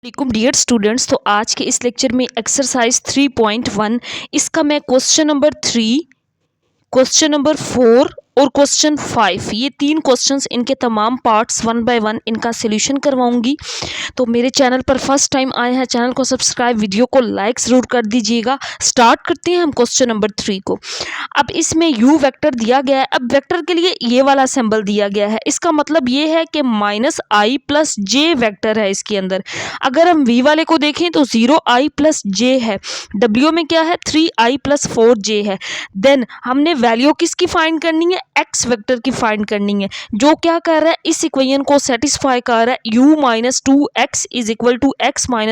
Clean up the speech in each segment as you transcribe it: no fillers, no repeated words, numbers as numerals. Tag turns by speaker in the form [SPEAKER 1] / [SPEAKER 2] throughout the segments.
[SPEAKER 1] Dear students, तो आज के इस लेक्चर में एक्सरसाइज 3.1 इसका मैं क्वेश्चन नंबर 3, क्वेश्चन नंबर 4 और क्वेश्चन 5 ये 3 क्वेश्चंस इनके तमाम पार्ट्स 1 बाय 1 इनका सॉल्यूशन करवाऊंगी। तो मेरे चैनल पर फर्स्ट टाइम आए हैं, चैनल को सब्सक्राइब, वीडियो को लाइक ज़रूर कर दीजिएगा। स्टार्ट करते हैं हम क्वेश्चन नंबर 3 को। अब इसमें u वेक्टर दिया गया है। अब वेक्टर के लिए ये वाला सिंबल दिया गया है, इसका मतलब ये है कि -i + j वेक्टर है इसके अंदर। अगर हम v वाले को देखें तो 0i + j है, w में क्या है 3i + 4j है। देन हमने वैल्यू किसकी फाइंड करनी है, x वेक्टर की फाइंड करनी है, जो क्या कर रहा है इस इक्वेशन को सेटिस्फाई कर रहा है। u - 2x = x -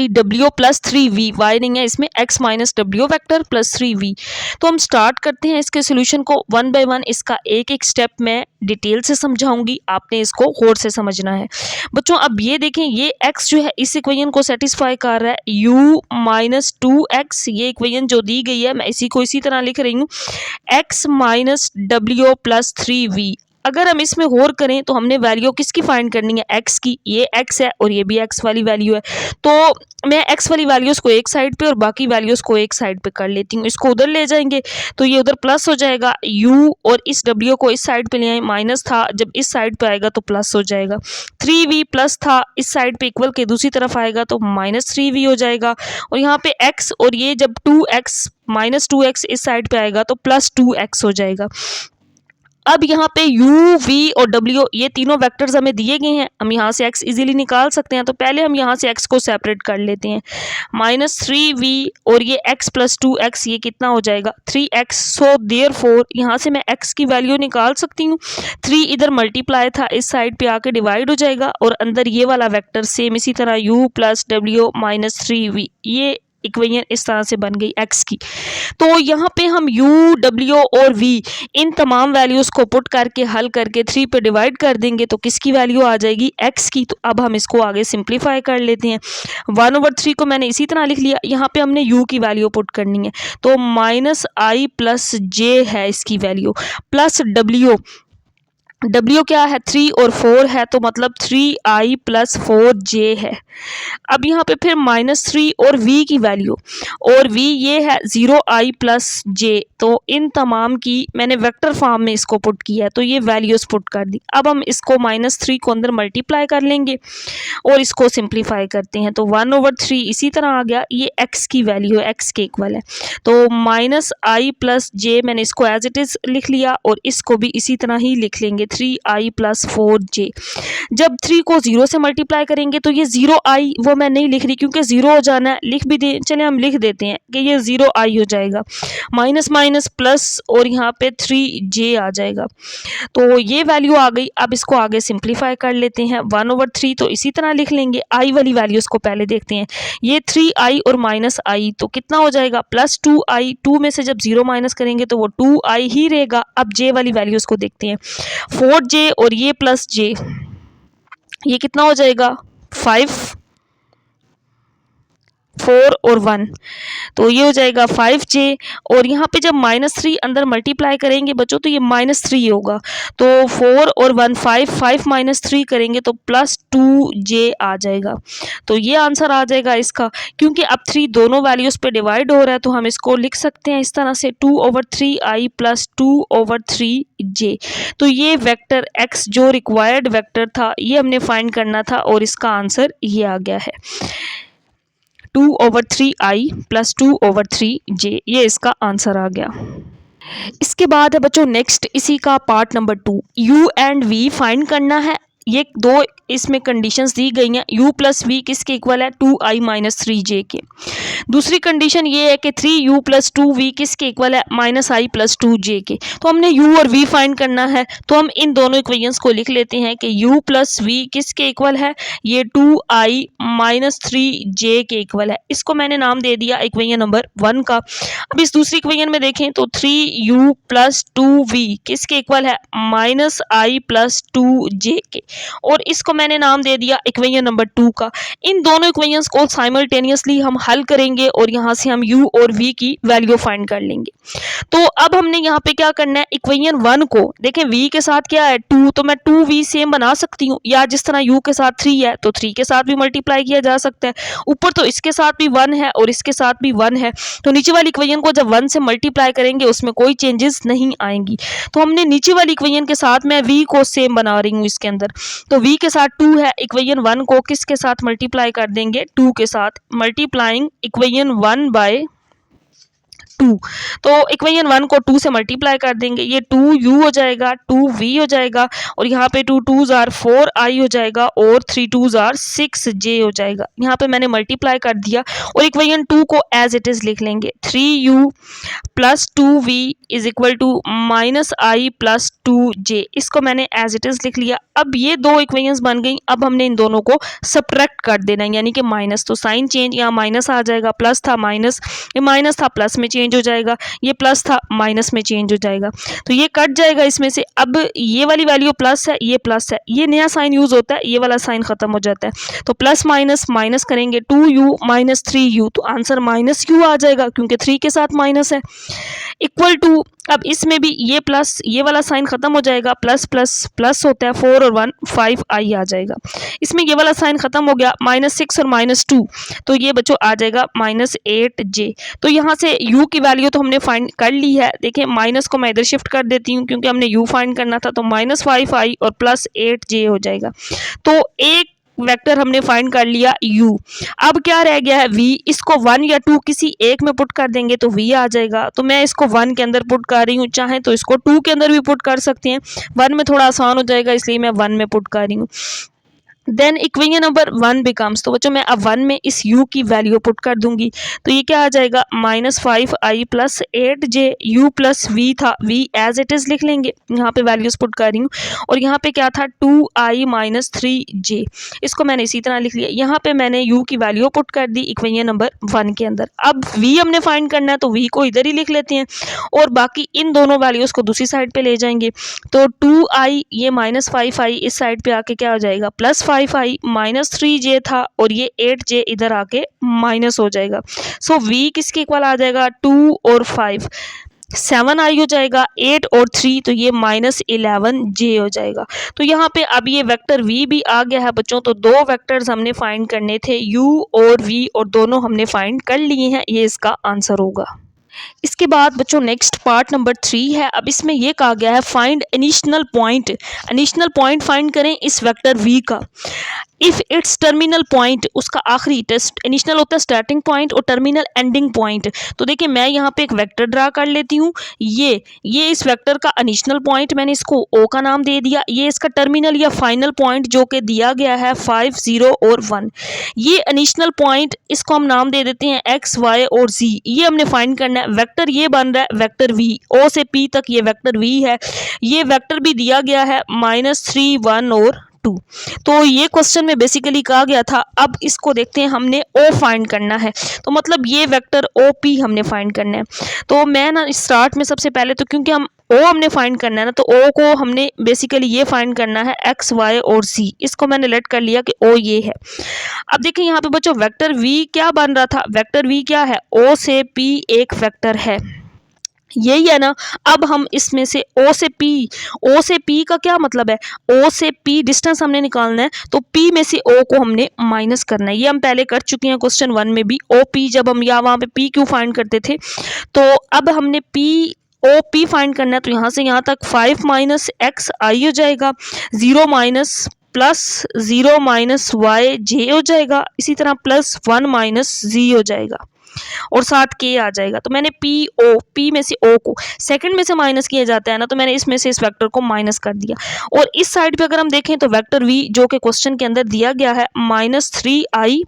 [SPEAKER 1] w + 3v, y नहीं है इसमें, x - w वेक्टर + 3v। तो हम स्टार्ट करते हैं इसके सॉल्यूशन को 1 बाय 1। इसका एक एक स्टेप मैं डिटेल से समझाऊंगी, आपने इसको गौर से समझना है बच्चों। अब ये देखें, ये x जो है इस इक्वेशन को सेटिस्फाई कर रहा है। u - 2x ये इक्वेशन जो दी गई है मैं इसी को इसी तरह लिख रही हूँ, x - w + 3v। अगर हम इसमें गौर करें तो हमने वैल्यू किसकी फाइंड करनी है, x की। ये x है और ये भी x वाली वैल्यू है, तो मैं x वाली वैल्यूज़ को एक साइड पे और बाकी वैल्यूज़ को एक साइड पे कर लेती हूँ। इसको उधर ले जाएंगे तो ये उधर प्लस हो जाएगा, u और इस w को इस साइड पे ले आए, माइनस था जब इस साइड पे आएगा तो प्लस हो जाएगा। 3v प्लस था इस साइड पे इक्वल के दूसरी तरफ आएगा तो -3v हो जाएगा। और यहाँ पे x और ये जब 2x - 2x इस साइड पे आएगा तो +2x हो जाएगा। अब यहाँ पे u, v और w ये तीनों वेक्टर्स हमें दिए गए हैं, हम यहाँ से x इजीली निकाल सकते हैं। तो पहले हम यहाँ से x को सेपरेट कर लेते हैं, -3v और ये x + 2x ये कितना हो जाएगा 3x। सो देयरफॉर यहाँ से मैं x की वैल्यू निकाल सकती हूँ। 3 इधर मल्टीप्लाई था इस साइड पे आके डिवाइड हो जाएगा और अंदर ये वाला वेक्टर सेम इसी तरह u + w - 3v, ये इक्वेशन इस तरह से बन गई x की। तो यहाँ पे हम u, w और v इन तमाम वैल्यूज़ को पुट करके हल करके 3 पे डिवाइड कर देंगे तो किसकी वैल्यू आ जाएगी, x की। तो अब हम इसको आगे सिंप्लीफाई कर लेते हैं। 1/3 को मैंने इसी तरह लिख लिया, यहाँ पे हमने u की वैल्यू पुट करनी है तो -i + j है इसकी वैल्यू, प्लस w क्या है 3 और 4 है तो मतलब 3i + 4j है। अब यहाँ पे फिर -3 और v की वैल्यू, और v ये है 0i + j, तो इन तमाम की मैंने वेक्टर फॉर्म में इसको पुट किया है तो ये वैल्यूज़ पुट कर दी। अब हम इसको -3 को अंदर मल्टीप्लाई कर लेंगे और इसको सिंप्लीफाई करते हैं तो 1/3 इसी तरह आ गया। ये x की वैल्यू है, x के इक्वल है तो -i + j मैंने इसको एज इट इज़ लिख लिया और इसको भी इसी तरह ही लिख लेंगे 3i + 4j। जब 3 को 0 से मल्टीप्लाई करेंगे तो ये 0i वो मैं नहीं लिख रही क्योंकि 0 हो जाना है, लिख भी दे, चले हम लिख देते हैं कि ये 0i हो जाएगा, माइनस माइनस प्लस और यहाँ पे 3j आ जाएगा। तो ये वैल्यू आ गई। अब इसको आगे सिंप्लीफाई कर लेते हैं, 1/3 तो इसी तरह लिख लेंगे। i वाली वैल्यूज़ को पहले देखते हैं, ये 3i और -i तो कितना हो जाएगा +2i। 2 में से जब 0 माइनस करेंगे तो वो 2i ही रहेगा। अब j वाली वैल्यूज़ को देखते हैं, 4j और ये +j ये कितना हो जाएगा 5, 4 और 1 तो ये हो जाएगा 5j। और यहाँ पे जब -3 अंदर मल्टीप्लाई करेंगे बच्चों तो ये -3 होगा, तो 4 और 1 5, 5 - 3 करेंगे तो +2j आ जाएगा। तो ये आंसर आ जाएगा इसका। क्योंकि अब 3 दोनों वैल्यूज़ पे डिवाइड हो रहा है तो हम इसको लिख सकते हैं इस तरह से 2/3i + 2/3j। तो ये वेक्टर x जो रिक्वायर्ड वेक्टर था ये हमने फाइंड करना था और इसका आंसर ये आ गया है 2/3i + 2/3j, ये इसका आंसर आ गया। इसके बाद है बच्चों नेक्स्ट इसी का part number 2, u and v find करना है। ये दो इसमें कंडीशंस दी गई हैं, u + v किसके इक्वल है 2i - 3j के। दूसरी कंडीशन ये है कि 3u + 2v किसके इक्वल है -i + 2j के। तो हमने u और v फाइंड करना है तो हम इन दोनों इक्वेशंस को लिख लेते हैं कि u + v किसके इक्वल है, ये 2i - 3j के इक्वल है। इसको मैंने नाम दे दिया इक्वेशन नंबर 1 का। अब इस दूसरी इक्वेशन में देखें तो 3u + 2v किसके इक्वल है -i + 2j के, और इसको मैंने नाम दे दिया इक्वेशन नंबर 2 का। इन दोनों इक्वेशंस को साइमल्टेनियसली हम हल करेंगे और यहाँ से हम u और v की वैल्यू फाइंड कर लेंगे। तो अब हमने यहाँ पे क्या करना है, इक्वेशन 1 को देखें v के साथ क्या है 2, तो मैं 2v सेम बना सकती हूँ, या जिस तरह u के साथ 3 है तो 3 के साथ भी मल्टीप्लाई किया जा सकता है। ऊपर तो इसके साथ भी 1 है और इसके साथ भी 1 है, तो नीचे वाली इक्वेशन को जब 1 से मल्टीप्लाई करेंगे उसमें कोई चेंजेस नहीं आएंगी। तो हमने नीचे वाली इक्वेशन के साथ मैं v को सेम बना रही हूँ इसके अंदर, तो v के साथ 2 है, इक्वेशन 1 को किसके साथ मल्टीप्लाई कर देंगे 2 के साथ, मल्टीप्लाइंग इक्वेशन 1 बाय 2, तो इक्वेशन 1 को 2 से मल्टीप्लाई कर देंगे, ये 2u हो जाएगा, 2v हो जाएगा, और यहाँ पे 2 2s आर 4i हो जाएगा, और 3 2s आर 6j हो जाएगा। यहाँ पे मैंने मल्टीप्लाई कर दिया और इक्वेशन 2 को एज इट इज लिख लेंगे, 3u plus 2v is equal to minus i plus 2j, इसको मैंने एज इट इज लिख लिया। अब ये दो इक्वेशंस बन गई, अब हमने इन दोनों को सब्ट्रैक्ट कर देना है, यानी कि माइनस, तो साइन चेंज, यहाँ माइनस आ जाएगा, प्लस था माइनस, ये माइनस था प्लस में चेंज हो जाएगा, ये प्लस था माइनस में चेंज हो जाएगा, तो ये कट जाएगा इसमें से। अब ये वाली वैल्यू प्लस है, ये प्लस है, ये नया साइन यूज होता है, ये वाला साइन खत्म हो जाता है, तो प्लस माइनस माइनस करेंगे 2u माइनस 3u, तो आंसर माइनस u आ जाएगा क्योंकि 3 के साथ माइनस है, इक्वल टू, अब इसमें भी ये प्लस, ये वाला साइन खत्म हो जाएगा, प्लस प्लस प्लस होता है, 4 और 1 5i आ जाएगा, इसमें ये वाला साइन खत्म हो गया, -6 और -2, तो ये बच्चों आ जाएगा -8j। तो यहाँ से u की वैल्यू तो हमने फाइंड कर ली है, देखिए माइनस को मैं इधर शिफ्ट कर देती हूँ क्योंकि हमने u फाइंड करना था, तो -5i और +8j हो जाएगा। तो एक वेक्टर हमने फाइंड कर लिया u। अब क्या रह गया है v, इसको 1 या 2 किसी एक में पुट कर देंगे तो v आ जाएगा, तो मैं इसको 1 के अंदर पुट कर रही हूँ, चाहे तो इसको 2 के अंदर भी पुट कर सकते हैं, 1 में थोड़ा आसान हो जाएगा इसलिए मैं 1 में पुट कर रही हूँ। देन इक्वेशन नंबर 1 बिकम्स, तो बच्चों मैं अब 1 में इस u की वैल्यू पुट कर दूंगी, तो ये क्या आ जाएगा -5i plus 8j, u plus v था, v एज इट इज लिख लेंगे, यहाँ पे वैल्यूज पुट कर रही हूँ, और यहाँ पे क्या था 2i माइनस 3j, इसको मैंने इसी तरह लिख लिया। यहाँ पे मैंने u की वैल्यू पुट कर दी इक्वेशन नंबर 1 के अंदर। अब v हमने फाइंड करना है तो v को इधर ही लिख लेते हैं, और बाकी इन दोनों वैल्यूज को दूसरी साइड पे ले जाएंगे, तो 2i ये -5i इस साइड पे आके क्या हो जाएगा +5i, -3j था और ये 8j इधर आके माइनस हो जाएगा। सो v किसके इक्वल आ जाएगा 2 और 5, 7i हो जाएगा, 8 और 3 तो ये -11j हो जाएगा। तो यहाँ पे अब ये वेक्टर v भी आ गया है बच्चों, तो दो वेक्टर्स हमने फाइंड करने थे u और v, और दोनों हमने फाइंड कर लिए हैं, ये इसका आंसर होगा। इसके बाद बच्चों नेक्स्ट पार्ट नंबर 3 है। अब इसमें यह कहा गया है find initial point, initial point find करें इस वेक्टर v का, इफ़ इट्स टर्मिनल पॉइंट, उसका आखिरी टेस्ट, इनिशियल होता है स्टार्टिंग पॉइंट और टर्मिनल एंडिंग पॉइंट। तो देखिए मैं यहाँ पे एक वेक्टर ड्रा कर लेती हूँ, ये इस वेक्टर का इनिशियल पॉइंट, मैंने इसको o का नाम दे दिया, ये इसका टर्मिनल या फाइनल पॉइंट जो कि दिया गया है 5 0 और 1। ये इनिशियल पॉइंट, इसको हम नाम दे देते हैं x y और z, ये हमने फाइंड करना है। वेक्टर ये बन रहा है वेक्टर v, o से p तक ये वेक्टर v है, ये वेक्टर भी दिया गया है -3 1 और 2। तो ये क्वेश्चन में बेसिकली कहा गया था। अब इसको देखते हैं, हमने ओ फाइंड करना है, तो मतलब ये वेक्टर ओ पी हमने फाइंड करना है। तो मैं ना स्टार्ट में सबसे पहले, तो क्योंकि हम ओ हमने फाइंड करना है ना, तो ओ को हमने बेसिकली ये फाइंड करना है एक्स वाई और सी, इसको मैंने लेट कर लिया कि ओ ये है। अब देखिए यहाँ पे बच्चों वेक्टर वी क्या बन रहा था, वेक्टर वी क्या है, ओ से पी एक वेक्टर है, यही है ना। अब हम इसमें से ओ से पी का क्या मतलब है, ओ से पी डिस्टेंस हमने निकालना है, तो पी में से ओ को हमने माइनस करना है। ये हम पहले कर चुके हैं क्वेश्चन 1 में भी, ओ पी जब हम यहाँ वहाँ पे पी क्यू फाइंड करते थे। तो अब हमने पी ओ पी फाइंड करना है, तो यहाँ से यहाँ तक 5 माइनस एक्स आई हो जाएगा, 0 माइनस प्लस 0 माइनस वाई जे हो जाएगा, इसी तरह +1 माइनस जी हो जाएगा, और साथ के आ जाएगा। तो मैंने पी में से ओ को सेकंड में से माइनस किया जाता है ना, तो मैंने इसमें से इस वेक्टर को माइनस कर दिया। और इस साइड पे अगर हम देखें तो वेक्टर वी जो कि क्वेश्चन के अंदर दिया गया है -3i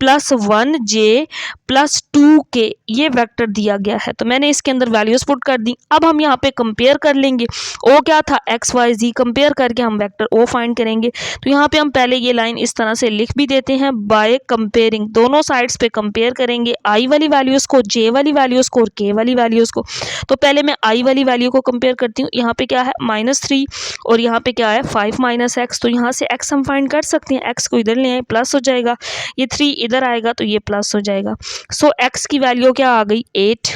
[SPEAKER 1] + 1j + 2k, ये वेक्टर दिया गया है, तो मैंने इसके अंदर वैल्यूज पुट कर दी। अब हम यहाँ पे कंपेयर कर लेंगे, ओ क्या था एक्स वाई जी, कंपेयर करके हम वेक्टर ओ फाइंड करेंगे। तो यहाँ पे हम पहले ये लाइन इस तरह से लिख भी देते हैं, बाय कंपेयरिंग, दोनों साइड्स पे कंपेयर करेंगे, आई वाली वैल्यूज को, जे वाली वैल्यूज को और के वाली वैल्यूज को। तो पहले मैं आई वाली वैल्यू को कंपेयर करती हूँ, यहाँ पे क्या है -3 और यहाँ पे क्या है 5 माइनस एक्स, तो यहाँ से एक्स हम फाइंड कर सकते हैं, एक्स को इधर ले आए प्लस हो जाएगा, ये 3 इधर आएगा तो ये प्लस हो जाएगा। सो एक्स की वैल्यू क्या आ गई 8।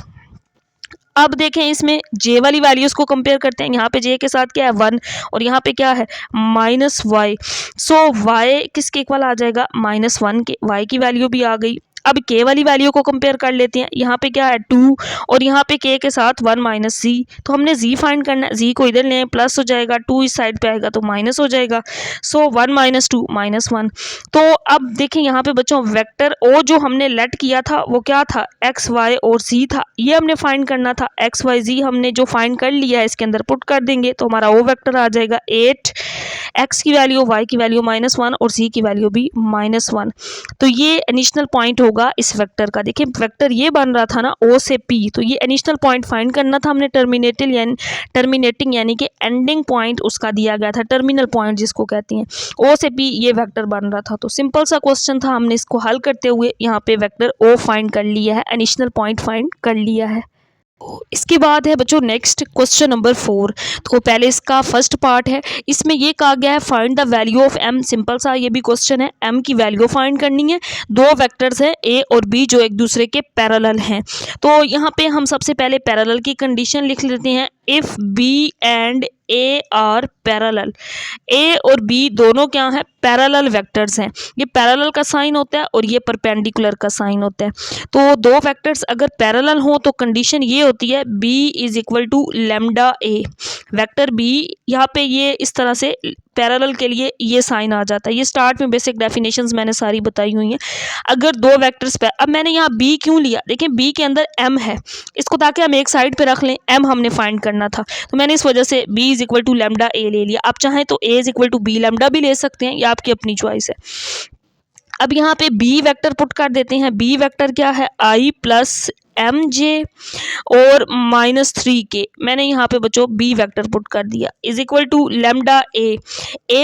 [SPEAKER 1] अब देखें इसमें जे वाली वैल्यूज़ को कंपेयर करते हैं। यहाँ पे जे के साथ क्या है 1 और यहाँ पे क्या है -y। सो y किसके इक्वल आ जाएगा -1 के, y की वैल्यू भी आ गई। अब k वाली वैल्यू को कंपेयर कर लेते हैं। यहाँ पे क्या है 2 और यहाँ पे k के साथ 1 - z। तो हमने z फाइंड करना है, z को इधर लें प्लस हो जाएगा, 2 इस साइड पे आएगा तो माइनस हो जाएगा। सो 1 - 2 -1। तो अब देखें यहाँ पे बच्चों वेक्टर o जो हमने लेट किया था वो क्या था x y और z था, ये हमने फाइंड करना था। x y z हमने जो फाइंड कर लिया है इसके अंदर पुट कर देंगे तो हमारा o वेक्टर आ जाएगा 8, x की वैल्यू y की वैल्यू -1 और z की वैल्यू भी -1। तो ये एडिशनल पॉइंट होगा इस वेक्टर का। देखिए वेक्टर ये बन रहा था ना o से p, तो ये एडिशनल पॉइंट फाइंड करना था हमने। टर्मिनेटिंग यानी कि एंडिंग पॉइंट उसका दिया गया था, टर्मिनल पॉइंट जिसको कहते हैं। o से p ये वेक्टर बन रहा था, तो सिंपल सा क्वेश्चन था। हमने इसको हल करते हुए यहाँ पे वेक्टर o फाइंड कर लिया है, एडिशनल पॉइंट फाइंड कर लिया है। इसके बाद है बच्चों नेक्स्ट क्वेश्चन नंबर 4। तो पहले इसका फर्स्ट पार्ट है, इसमें ये कहा गया है find the value of m। Simple सा ये भी क्वेश्चन है, m की वैल्यू फाइंड करनी है। दो वेक्टर्स हैं a और b जो एक दूसरे के पैरेलल हैं। तो यहाँ पे हम सबसे पहले पैरेलल की कंडीशन लिख लेते हैं। If b and a are parallel, a और b दोनों क्या है पैरेलल वेक्टर्स हैं। ये पैरेलल का साइन होता है और ये परपेंडिकुलर का साइन होता है। तो दो वेक्टर्स अगर पैरेलल हो तो कंडीशन ये होती है b is equal to lambda a। Vector b यहाँ पे ये इस तरह से पैरेलल के लिए ये साइन आ जाता है। ये स्टार्ट में बेसिक डेफिनेशंस मैंने सारी बताई हुई हैं। अगर दो वेक्टर्स पे, अब मैंने यहाँ b क्यों लिया, देखिए b के अंदर m है, इसको ताकि हम एक साइड पे रख लें, m हमने फाइंड करना था तो मैंने इस वजह से b is equal to lambda a ले लिया। आप चाहें तो a is equal to b lambda भी ले सकते हैं, या आपकी अपनी चॉइस है। अब यहाँ पे b वेक्टर पुट कर देते हैं। b वेक्टर क्या है i प्लस एम जे और -3k। मैंने यहाँ पे बच्चों b वेक्टर पुट कर दिया is equal to lambda a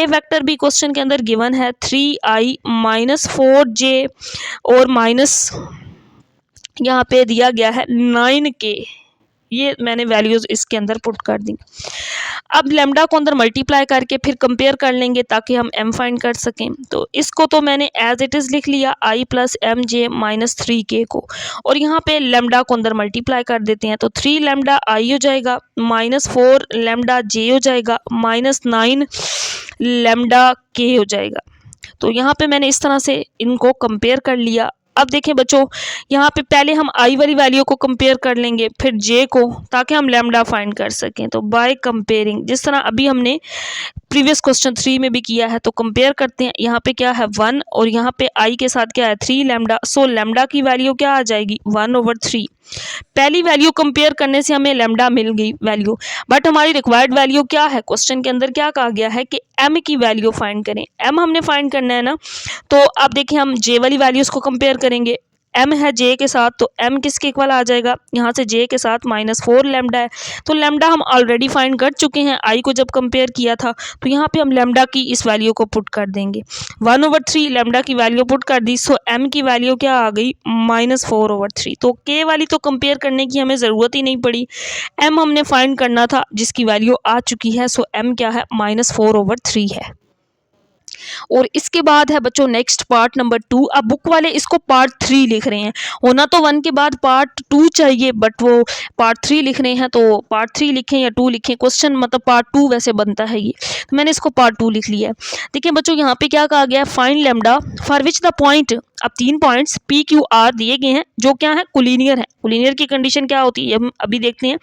[SPEAKER 1] vector भी क्वेश्चन के अंदर गिवन है 3i -4j और माइनस यहाँ पे दिया गया है 9k। ये मैंने वैल्यूज इसके अंदर पुट कर दी। अब लैम्डा को अंदर मल्टीप्लाई करके फिर कंपेयर कर लेंगे ताकि हम m फाइंड कर सकें। तो इसको तो मैंने एज इट इज़ लिख लिया i plus M J -3k को, और यहाँ पे लैम्डा को अंदर मल्टीप्लाई कर देते हैं तो 3 लैम्डा i हो जाएगा, -4 लैम्डा j हो जाएगा, -9 लैम्डा k हो जाएगा। तो यहाँ पे मैंने इस तरह से इनको कंपेयर कर लिया। अब देखें बच्चों यहाँ पे पहले हम i वाली वैल्यू को कंपेयर कर लेंगे फिर j को, ताकि हम लैम्डा फाइंड कर सकें। तो बाय कंपेयरिंग, जिस तरह अभी हमने प्रीवियस क्वेश्चन 3 में भी किया है, तो कंपेयर करते हैं। यहाँ पे क्या है 1 और यहाँ पे i के साथ क्या है 3 लैम्डा। सो लैम्डा की वैल्यू क्या आ जाएगी 1/3। पहली वैल्यू कंपेयर करने से हमें लैम्डा मिल गई वैल्यू, बट हमारी रिक्वायर्ड वैल्यू क्या है, क्वेश्चन के अंदर क्या कहा गया है कि m की वैल्यू फाइंड करें। m हमने फाइंड करना है ना, तो अब देखिए हम j वाली वैल्यूज़ को कंपेयर करेंगे। m है j के साथ, तो m किसके इक्वल आ जाएगा, यहाँ से j के साथ -4 लैम्डा है। तो लैम्डा हम ऑलरेडी फाइंड कर चुके हैं i को जब कंपेयर किया था, तो यहाँ पे हम लैम्डा की इस वैल्यू को पुट कर देंगे। 1/3 लैम्डा की वैल्यू पुट कर दी, सो m की वैल्यू क्या आ गई -4/3। तो k वाली तो कंपेयर करने की हमें ज़रूरत ही नहीं पड़ी, m हमने फाइंड करना था जिसकी वैल्यू आ चुकी है। सो m क्या है -4/3 है। और इसके बाद है बच्चों नेक्स्ट पार्ट नंबर 2। अब बुक वाले इसको पार्ट 3 लिख रहे हैं, होना तो 1 के बाद पार्ट 2 चाहिए, बट वो पार्ट 3 लिख रहे हैं, तो पार्ट 3 लिखें या 2 लिखें, क्वेश्चन मतलब पार्ट 2 वैसे बनता है ये, तो मैंने इसको पार्ट 2 लिख लिया है। देखिए बच्चों यहाँ पे क्या कहा गया है, find lambda for which the point. अब 3 पॉइंट्स पी क्यू आर दिए गए हैं जो क्या है कोलिनियर है। कोलिनियर की कंडीशन क्या होती है हम अभी देखते हैं।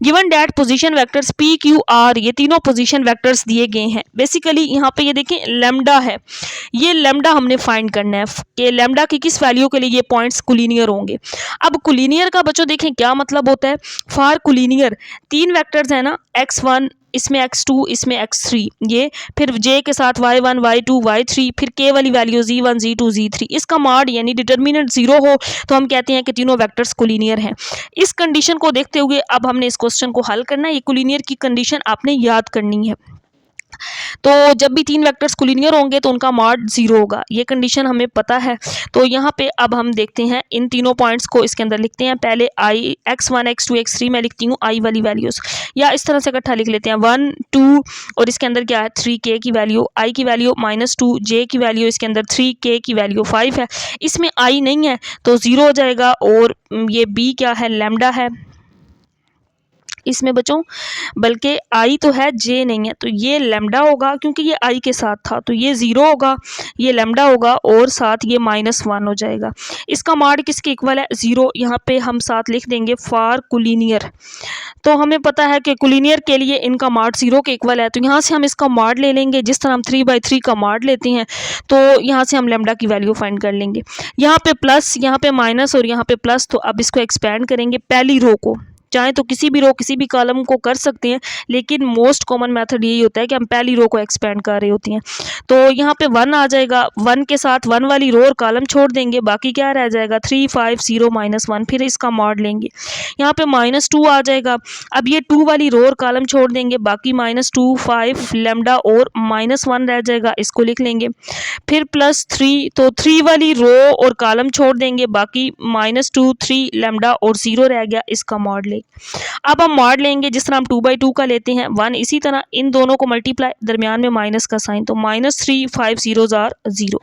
[SPEAKER 1] Given that position vectors P Q R, ये तीनों पोजीशन वेक्टर्स दिए गए हैं। बेसिकली यहाँ पे ये देखें लैम्डा है, ये लैम्डा हमने फाइंड करना है कि लैम्डा की किस वैल्यू के लिए ये पॉइंट्स कोलिनियर होंगे। अब कोलिनियर का बच्चों देखें क्या मतलब होता है। फॉर कोलिनियर 3 वेक्टर्स है ना, x1 इसमें x2 इसमें x3, ये फिर j के साथ y1 y2 y3, फिर k वाली वैल्यू z1 z2 z3, इसका मॉड यानी डिटर्मिनेंट 0 हो तो हम कहते हैं कि तीनों वेक्टर्स कोलिनियर हैं। इस कंडीशन को देखते हुए अब हमने इस क्वेश्चन को हल करना है। ये कोलिनियर की कंडीशन आपने याद करनी है। तो जब भी 3 वेक्टर्स कोलिनियर होंगे तो उनका मॉड 0 होगा, ये कंडीशन हमें पता है। तो यहाँ पे अब हम देखते हैं इन तीनों पॉइंट्स को इसके अंदर लिखते हैं। पहले आई x1 x2 x3 मैं लिखती हूँ आई वाली वैल्यूज़, या इस तरह से इकट्ठा लिख लेते हैं 1 2 और इसके अंदर क्या है 3k की वैल्यू, i की वैल्यू -2, j की वैल्यू इसके अंदर 3k की वैल्यू 5 है, इसमें i नहीं है तो 0 हो जाएगा, और ये b क्या है लैम्डा है। इसमें बच्चों, बल्कि आई तो है जे नहीं है, तो ये लैम्डा होगा क्योंकि ये आई के साथ था, तो ये 0 होगा, ये लैम्डा होगा और साथ ये -1 हो जाएगा। इसका मॉड किसके इक्वल है? 0। यहाँ पे हम साथ लिख देंगे फॉर कोलिनियर। तो हमें पता है कि कोलिनियर के लिए इनका मॉड 0 के इक्वल है, तो यहाँ से हम इसका मॉड ले लेंगे जिस तरह हम 3/3 का मॉड लेते हैं। तो यहाँ से हम लैम्डा की वैल्यू फाइंड कर लेंगे। यहाँ पे प्लस, यहाँ पे माइनस और यहाँ पे प्लस, तो अब इसको एक्सपेंड करेंगे पहली रो को। चाहे तो किसी भी रो किसी भी कॉलम को कर सकते हैं, लेकिन मोस्ट कॉमन मेथड यही होता है कि हम पहली रो को एक्सपेंड कर रहे होती हैं। तो यहाँ पे 1 आ जाएगा, 1 के साथ 1 वाली रो और कॉलम छोड़ देंगे, बाकी क्या रह जाएगा 3 5 0 -1, फिर इसका मॉड लेंगे। यहाँ पे -2 आ जाएगा, अब ये 2 वाली रो और कॉलम छोड़ देंगे, बाकी -2 5 लैम्डा और -1 रह जाएगा, इसको लिख लेंगे। फिर +3, तो 3 वाली रो और कॉलम छोड़ देंगे, बाकी -2 3 लैम्डा और 0 रह गया, इसका मॉड ले। अब हम मॉड लेंगे जिस तरह हम 2/2 का लेते हैं 1, इसी तरह इन दोनों को मल्टीप्लाई, दरमियान में माइनस का साइन, तो -3 5 0s are 0,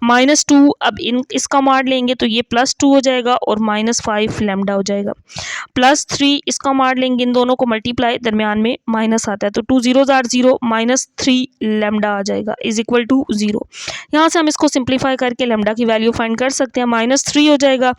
[SPEAKER 1] -2। अब इसका मॉड लेंगे तो ये +2 हो जाएगा और -5 लैम्डा हो जाएगा। +3 इसका मॉड लेंगे, इन दोनों को मल्टीप्लाई, दरमियान में माइनस आता है, तो 2 0s are 0, -3 लैम्डा आ जाएगा इज इक्वल टू 0। यहाँ से हम इसको सिंप्लीफाई करके लैम्डा की वैल्यू फाइंड कर सकते हैं। -3 हो जाएगा,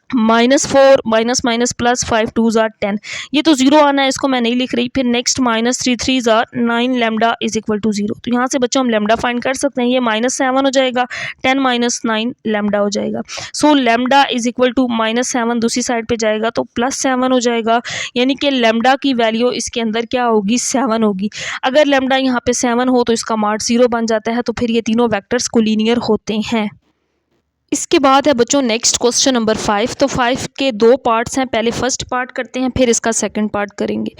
[SPEAKER 1] -4 माइनस प्लस 5 2s are 10, ये तो 0 आना है, इसको मैं नहीं लिख रही। फिर next -3 3s are 9 lambda is equal to 0। तो यहाँ से बच्चों हम लैम्डा फाइंड कर सकते हैं, ये -7 हो जाएगा, 10 -9 लैम्डा हो जाएगा। So lambda is equal to -7 दूसरी साइड पे जाएगा तो +7 हो जाएगा, यानी कि लैम्डा की वैल्यू इसके अंदर क्या होगी 7 होगी। अगर लैम्डा यहाँ पे 7 हो तो इसका मॉड 0 बन जाता है, तो फिर ये तीनों वेक्टर्स कोलिनियर होते हैं। इसके बाद है बच्चों नेक्स्ट क्वेश्चन नंबर 5। तो 5 के 2 पार्ट्स हैं, पहले फर्स्ट पार्ट करते हैं फिर इसका सेकंड पार्ट करेंगे।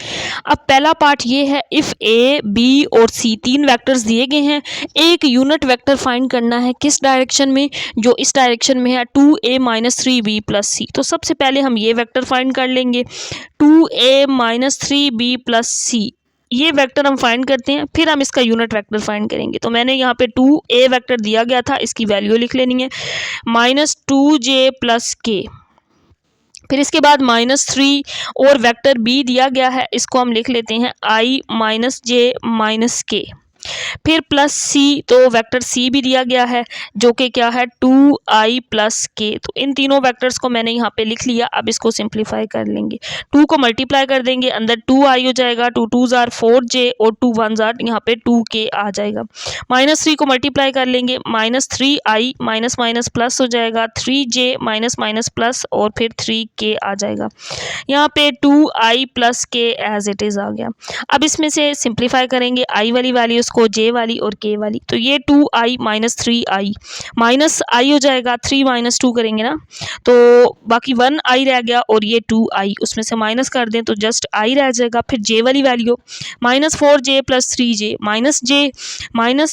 [SPEAKER 1] अब पहला पार्ट ये है, इफ़ ए बी और सी 3 वेक्टर्स दिए गए हैं, एक यूनिट वेक्टर फाइंड करना है किस डायरेक्शन में, जो इस डायरेक्शन में है 2a - 3b + c। तो सबसे पहले हम ये वेक्टर फाइंड कर लेंगे 2a - 3b + c, ये वेक्टर हम फाइंड करते हैं, फिर हम इसका यूनिट वेक्टर फाइंड करेंगे। तो मैंने यहाँ पे 2a वेक्टर दिया गया था, इसकी वैल्यू लिख लेनी है -2j + k। फिर इसके बाद -3 और वेक्टर b दिया गया है, इसको हम लिख लेते हैं i - j - k। फिर +c, तो वेक्टर c भी दिया गया है जो कि क्या है 2i + k। तो इन तीनों वेक्टर्स को मैंने यहाँ पे लिख लिया। अब इसको सिंप्लीफाई कर लेंगे, 2 को मल्टीप्लाई कर देंगे, अंदर 2i हो जाएगा, 2 2s are 4j और 2 1s are यहाँ पे 2k आ जाएगा। -3 को मल्टीप्लाई कर लेंगे, -3i माइनस प्लस हो जाएगा, 3j माइनस प्लस और फिर 3k आ जाएगा। यहाँ पे 2i + k as it is आ गया। अब इसमें से सिंप्लीफाई करेंगे i वाली वैल्यूज़ को, j वाली और k वाली, तो ये 2i - 3i -i हो जाएगा, 3 - 2 करेंगे ना तो बाकी 1i रह गया और ये 2i, उसमें से माइनस कर दें तो जस्ट i रह जाएगा। फिर j वाली वैल्यू -4j + 3j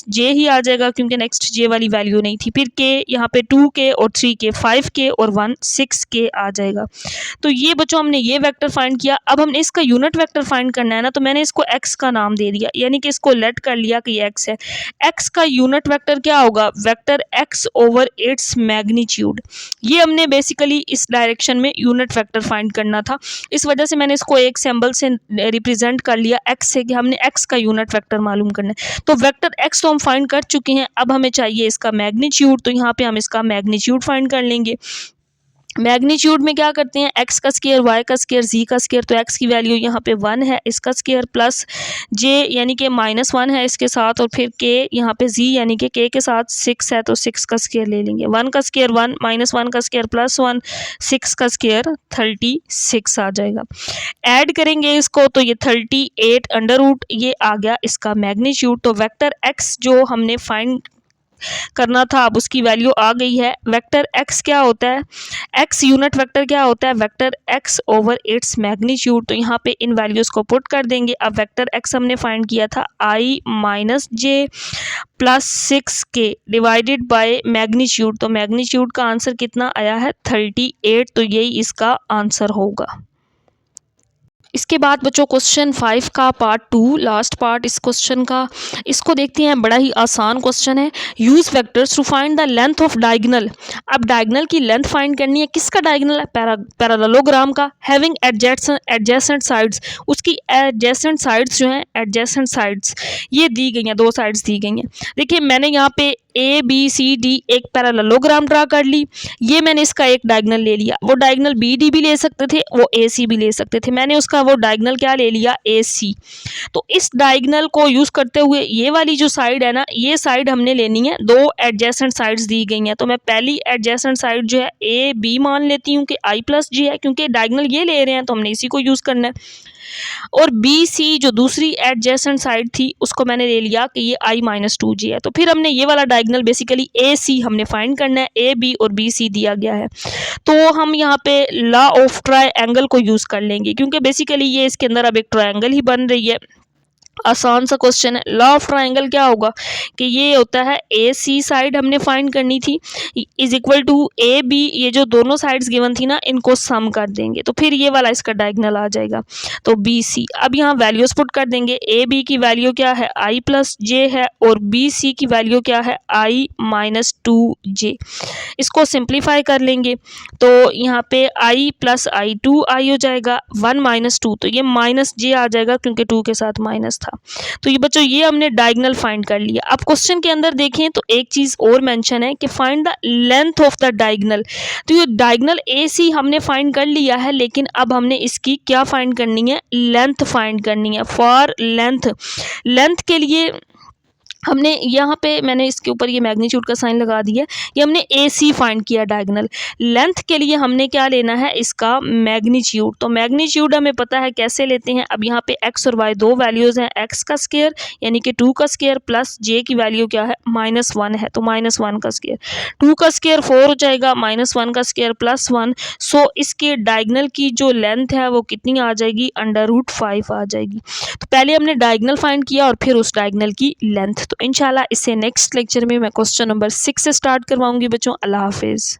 [SPEAKER 1] -j ही आ जाएगा क्योंकि नेक्स्ट j वाली वैल्यू नहीं थी। फिर k, यहाँ पे 2k और 3k 5k और 1 6k आ जाएगा। तो ये बच्चों हमने ये वेक्टर फाइंड किया। अब हमने इसका यूनिट वेक्टर फाइंड करना है ना, तो मैंने इसको x का नाम दे दिया, यानी कि इसको लेट कर लिया कि ये x है। x का यूनिट वेक्टर क्या होगा, vector x over its magnitude. ये हमने बेसिकली इस डायरेक्शन में यूनिट वेक्टर फाइंड करना था, इस वजह से मैंने इसको एक सिंबल से रिप्रेजेंट कर लिया x से कि हमने x का यूनिट वेक्टर मालूम करना है। तो वेक्टर x तो हम फाइंड कर चुके हैं, अब हमें चाहिए इसका मैग्नीट्यूड, तो यहाँ पे हम इसका मैग्नीट्यूड फाइंड कर लेंगे। मैग्नीट्यूड में क्या करते हैं, x का स्क्वायर, y का स्क्वायर, z का स्क्वायर, तो x की वैल्यू यहाँ पे 1 है, इसका स्क्वायर प्लस j यानी कि -1 है इसके साथ, और फिर k यहाँ पे z यानी कि k के साथ 6 है तो 6 का स्क्वायर ले लेंगे। 1 का स्क्वायर 1 -1 का स्क्वायर +1 6 का स्क्वायर 36 आ जाएगा। ऐड करेंगे इसको तो ये 38 अंडर रूट ये आ गया इसका मैग्नीट्यूड। तो वेक्टर x जो हमने फाइंड करना था अब उसकी वैल्यू आ गई है। वेक्टर x क्या होता है, x यूनिट वेक्टर क्या होता है, vector x over its magnitude. तो यहाँ पे इन वैल्यूज़ को पुट कर देंगे। अब वेक्टर x हमने फाइंड किया था i - j + 6k divided by magnitude. तो मैग्नीट्यूड का आंसर कितना आया है 38, तो यही इसका आंसर होगा। इसके बाद बच्चों क्वेश्चन 5 का पार्ट 2 लास्ट पार्ट इस क्वेश्चन का, इसको देखते हैं। बड़ा ही आसान क्वेश्चन है। Use vectors to find the length of diagonal. अब डायगोनल की लेंथ फाइंड करनी है। किसका डायगोनल है? पैरेललोग्राम का। हैविंग एडजेसेंट साइड्स, उसकी एडजेसेंट साइड्स जो हैं, एडजेसेंट साइड्स ये दी गई हैं, दो साइड्स दी गई हैं। देखिए मैंने यहाँ पे ए बी सी डी एक पैरेललोग्राम ड्रा कर ली। ये मैंने इसका एक डायगोनल ले लिया। वो डायगोनल बी डी भी ले सकते थे, वो ए सी भी ले सकते थे। मैंने उसका वो डायगोनल क्या ले लिया? ए सी। तो इस डायगोनल को यूज़ करते हुए ये वाली जो साइड है ना, ये साइड हमने लेनी है। दो एडजेसेंट साइड्स दी गई हैं, तो मैं पहली एडजेसेंट साइड जो है ए बी मान लेती हूँ कि आई प्लस जी है, क्योंकि डायगोनल ये ले रहे हैं तो हमने इसी को यूज़ करना है। और बी सी जो दूसरी एडजेसेंट साइड थी उसको मैंने ले लिया कि ये आई माइनस टू जी है। तो फिर हमने ये वाला डायगोनल बेसिकली ए सी हमने फाइंड करना है। ए बी और बी सी दिया गया है, तो हम यहाँ पे लॉ ऑफ ट्रायंगल को यूज़ कर लेंगे, क्योंकि बेसिकली ये इसके अंदर अब एक ट्रायंगल ही बन रही है। आसान सा क्वेश्चन है। लॉ ऑफ ट्रायंगल क्या होगा कि ये होता है ए सी साइड हमने फाइंड करनी थी is equal to A B, ये जो दोनों साइड्स गिवन थी ना इनको सम कर देंगे तो फिर ये वाला इसका डायगोनल आ जाएगा। तो बी सी, अब यहाँ वैल्यूज पुट कर देंगे। ए बी की वैल्यू क्या है? आई प्लस जे है, और बी सी की वैल्यू क्या है? आई माइनस टू जे। इसको सिंप्लीफाई कर लेंगे तो यहाँ पे आई प्लस आई टू आई हो जाएगा, वन माइनस टू, तो ये माइनस जे आ जाएगा क्योंकि टू के साथ माइनस था। तो ये बच्चों ये हमने डायगोनल फाइंड कर लिया। अब क्वेश्चन के अंदर देखें तो एक चीज़ और मेंशन है कि find the length of the diagonal. तो ये डायगोनल ए सी हमने फाइंड कर लिया है, लेकिन अब हमने इसकी क्या फाइंड करनी है? लेंथ फाइंड करनी है। फॉर लेंथ के लिए हमने यहाँ पे मैंने इसके ऊपर ये मैग्नीट्यूड का साइन लगा दिया। ये हमने ए सी फाइंड किया डायगोनल। लेंथ के लिए हमने क्या लेना है? इसका मैग्नीट्यूड। तो मैग्नीट्यूड हमें पता है कैसे लेते हैं। अब यहाँ पे एक्स और वाई दो वैल्यूज़ हैं, एक्स का स्क्वायर यानी कि 2 का स्क्वायर प्लस जे की वैल्यू क्या है? -1 है, तो -1 का स्क्वायर। 2 का स्क्वायर 4 हो जाएगा, -1 का स्क्वायर +1। सो इसके डायगोनल की जो लेंथ है वो कितनी आ जाएगी? √5 आ जाएगी। तो पहले हमने डायगोनल फाइंड किया और फिर उस डायगोनल की लेंथ। तो इंशाल्लाह इससे नेक्स्ट लेक्चर में मैं क्वेश्चन नंबर 6 से स्टार्ट करवाऊंगी बच्चों। अल्लाह हाफिज़।